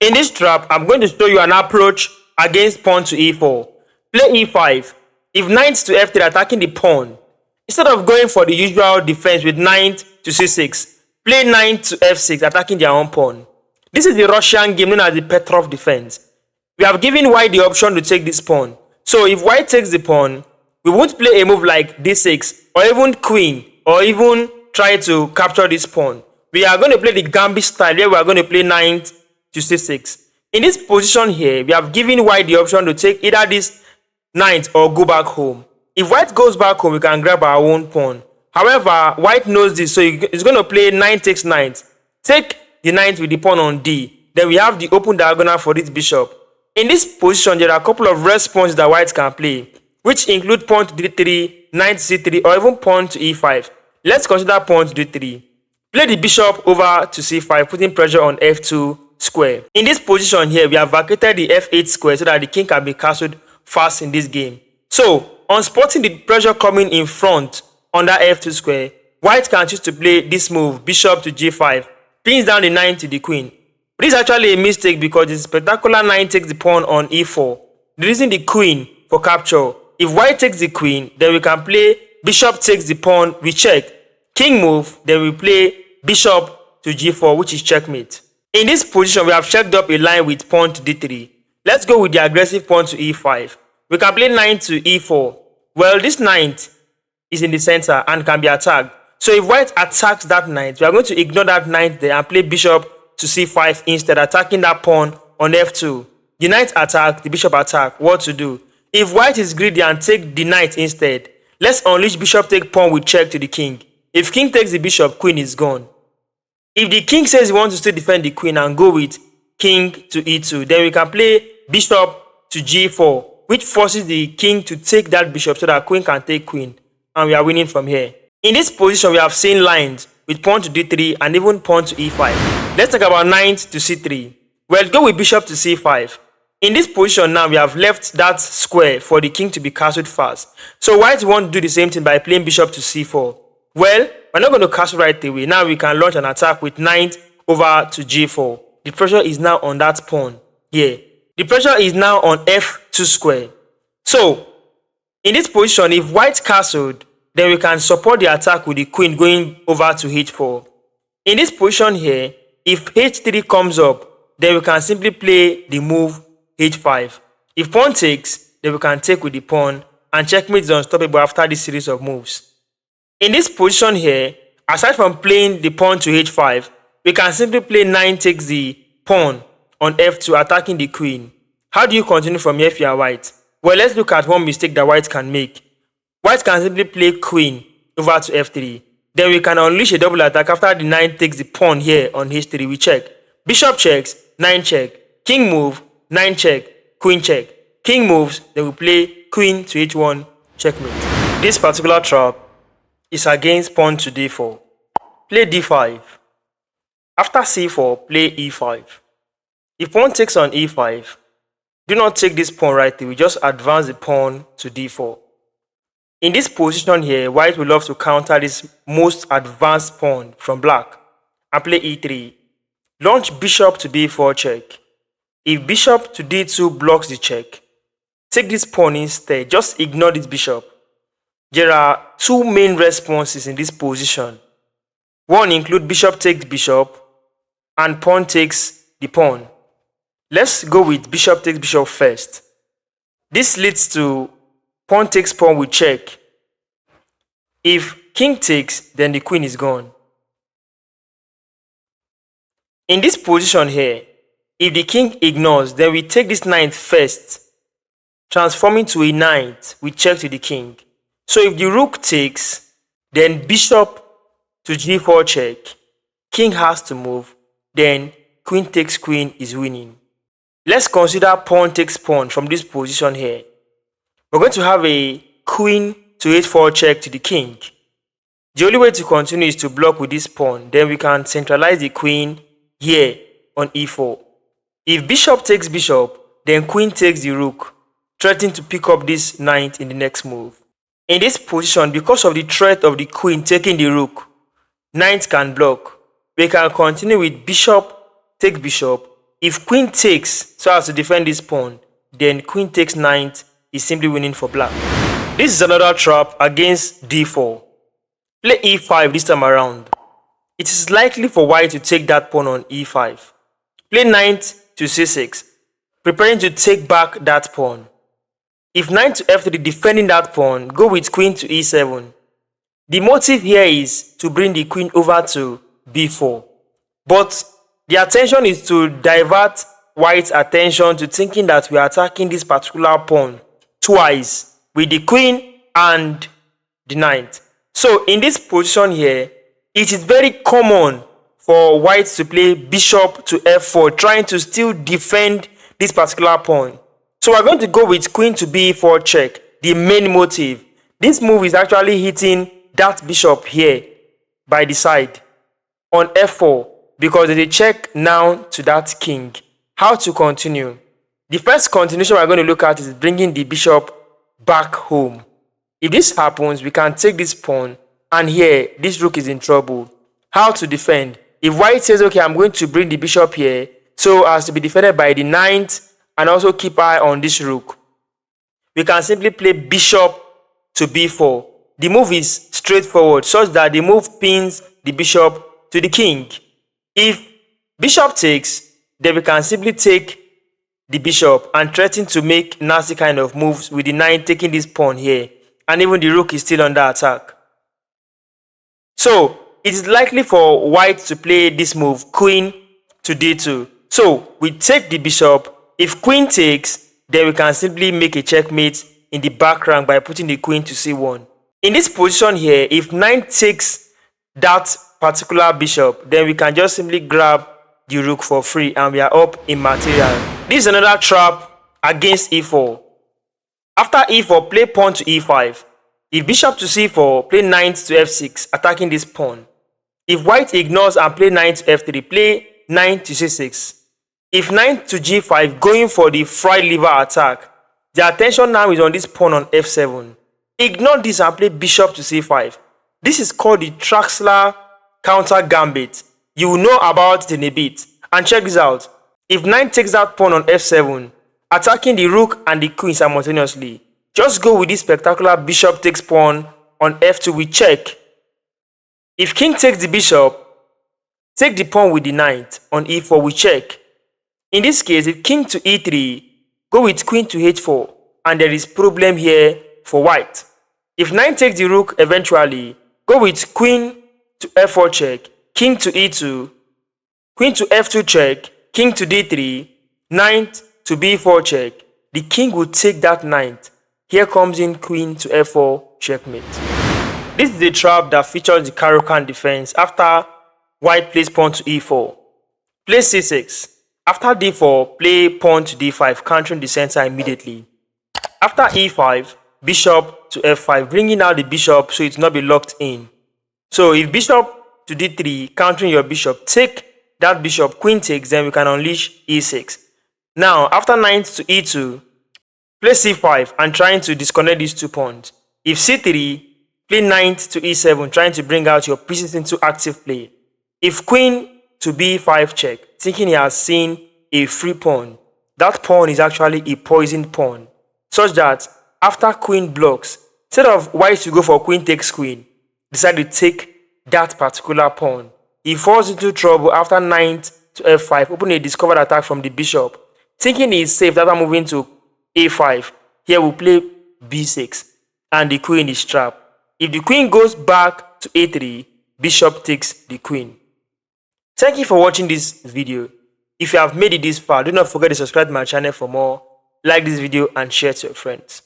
In this trap, I'm going to show you an approach against pawn to e4. Play e5. If knight to f3 attacking the pawn, instead of going for the usual defense with knight to c6, play knight to f6 attacking their own pawn. This is the Russian game known as the Petrov defense. We have given white the option to take this pawn. So if white takes the pawn, we won't play a move like d6 or even queen or even try to capture this pawn. We are going to play the Gambit style where we are going to play knight to c6. In this position here, we have given white the option to take either this knight or go back home. If white goes back home, we can grab our own pawn. However, white knows this, so he's going to play knight takes knight. Take the knight with the pawn on d. Then we have the open diagonal for this bishop. In this position, there are a couple of responses that white can play, which include pawn to d3, knight to c3, or even pawn to e5. Let's consider pawn to d3. Play the bishop over to c5, putting pressure on f2 square. In this position here, we have vacated the f8 square so that the king can be castled fast in this game. So, on spotting the pressure coming in front under f2 square, white can choose to play this move, bishop to g5, pins down the knight to the queen. But this is actually a mistake because the spectacular knight takes the pawn on e4, releasing the queen for capture. If white takes the queen, then we can play bishop takes the pawn, we check. King move, then we play bishop to g4, which is checkmate. In this position, we have checked up a line with pawn to d3. Let's go with the aggressive pawn to e5. We can play knight to e4. Well, this knight is in the center and can be attacked. So if white attacks that knight, we are going to ignore that knight there and play bishop to c5 instead, attacking that pawn on f2. The knight attack, the bishop attack. What to do? If white is greedy and take the knight instead, let's unleash bishop take pawn with check to the king. If king takes the bishop, queen is gone. If the king says he wants to still defend the queen and go with king to e2, then we can play bishop to g4, which forces the king to take that bishop so that queen can take queen, and we are winning from here. In this position, we have seen lines with pawn to d3 and even pawn to e5. Let's talk about knight to c3. Well, go with bishop to c5. In this position now, we have left that square for the king to be castled fast. So white won't do the same thing by playing bishop to c4. Well, we're not going to castle right away. Now we can launch an attack with knight over to g4. The pressure is now on that pawn here. The pressure is now on f2 square. So, in this position, if white castled, then we can support the attack with the queen going over to h4. In this position here, if h3 comes up, then we can simply play the move h5. If pawn takes, then we can take with the pawn, and checkmate is unstoppable after this series of moves. In this position here, aside from playing the pawn to h5, we can simply play knight takes the pawn on f2, attacking the queen. How do you continue from here if you are white? Well, let's look at one mistake that white can make. White can simply play queen over to f3. Then we can unleash a double attack after the knight takes the pawn here on h3. We check. Bishop checks, knight check. King move, knight check, queen check. King moves, then we play queen to h1, checkmate. This particular trap is against pawn to d4. Play d5. After c4, play e5. If pawn takes on e5, do not take this pawn right away, just advance the pawn to d4. In this position here, white will love to counter this most advanced pawn from black and play e3. Launch bishop to b4 check. If bishop to d2 blocks the check, take this pawn instead, just ignore this bishop. There are two main responses in this position. One include bishop takes bishop and pawn takes the pawn. Let's go with bishop takes bishop first. This leads to pawn takes pawn with check. If king takes, then the queen is gone. In this position here, if the king ignores, then we take this knight first, transforming to a knight with check to the king. So if the rook takes, then bishop to g4 check, king has to move, then queen takes queen is winning. Let's consider pawn takes pawn from this position here. We're going to have a queen to h4 check to the king. The only way to continue is to block with this pawn. Then we can centralize the queen here on e4. If bishop takes bishop, then queen takes the rook, threatening to pick up this knight in the next move. In this position, because of the threat of the queen taking the rook, knight can block. We can continue with bishop takes bishop. if queen takes so as to defend this pawn, then queen takes knight is simply winning for black. This is another trap against d4. Play e5 this time around. It is likely for white to take that pawn on e5. Play knight to c6, preparing to take back that pawn. If knight to f3 defending that pawn, go with queen to e7. The motive here is to bring the queen over to b4. But the attention is to divert white's attention to thinking that we are attacking this particular pawn twice with the queen and the knight. So in this position here, it is very common for white to play bishop to f4, trying to still defend this particular pawn. So we're going to go with queen to b4 check, the main motive. This move is actually hitting that bishop here by the side on f4 because there's a check now to that king. How to continue? The first continuation we're going to look at is bringing the bishop back home. If this happens, we can take this pawn, and here this rook is in trouble. How to defend? If white says, okay, I'm going to bring the bishop here so as to be defended by the knight and also keep eye on this rook, we can simply play bishop to b4. The move is straightforward, such that the move pins the bishop to the king. If bishop takes, then we can simply take the bishop and threaten to make nasty kind of moves with the knight taking this pawn here, and even the rook is still under attack. So it is likely for white to play this move, queen to d2. So we take the bishop. If queen takes, then we can simply make a checkmate in the back rank by putting the queen to c1. In this position here, if knight takes that particular bishop, then we can just simply grab the rook for free and we are up in material. This is another trap against e4. After e4, play pawn to e5. If bishop to c4, play knight to f6, attacking this pawn. If white ignores and play knight to f3, play knight to c6. If knight to g5, going for the fried liver attack, the attention now is on this pawn on f7. Ignore this and play bishop to c5. This is called the Traxler counter gambit. You will know about it in a bit. And check this out. If knight takes that pawn on f7, attacking the rook and the queen simultaneously, just go with this spectacular bishop takes pawn on f2 with check. If king takes the bishop, take the pawn with the knight on e4 with check. In this case, if king to e3, go with queen to h4, and there is problem here for white. If knight takes the rook eventually, go with queen to f4 check, king to e2, queen to f2 check, king to d3, knight to b4 check. The king will take that knight. Here comes in queen to f4 checkmate. This is the trap that features the Caro-Kann defense after white plays pawn to e4. Play c6. After d4, play pawn to d5, countering the center immediately. After e5, bishop to f5, bringing out the bishop so it will not be locked in. So if bishop to d3, countering your bishop, take that bishop, queen takes, then we can unleash e6. Now, after knight to e2, play c5 and trying to disconnect these two pawns. If c3, play knight to e7, trying to bring out your pieces into active play. If queen to b5 check, thinking he has seen a free pawn, that pawn is actually a poisoned pawn, such that after queen blocks, instead of white to go for queen takes queen, decide to take that particular pawn. He falls into trouble after knight to f5, open a discovered attack from the bishop. Thinking he is safe after moving to a5, here we play b6 and the queen is trapped. If the queen goes back to a3, bishop takes the queen. Thank you for watching this video. If you have made it this far, do not forget to subscribe to my channel for more. Like this video and share to your friends.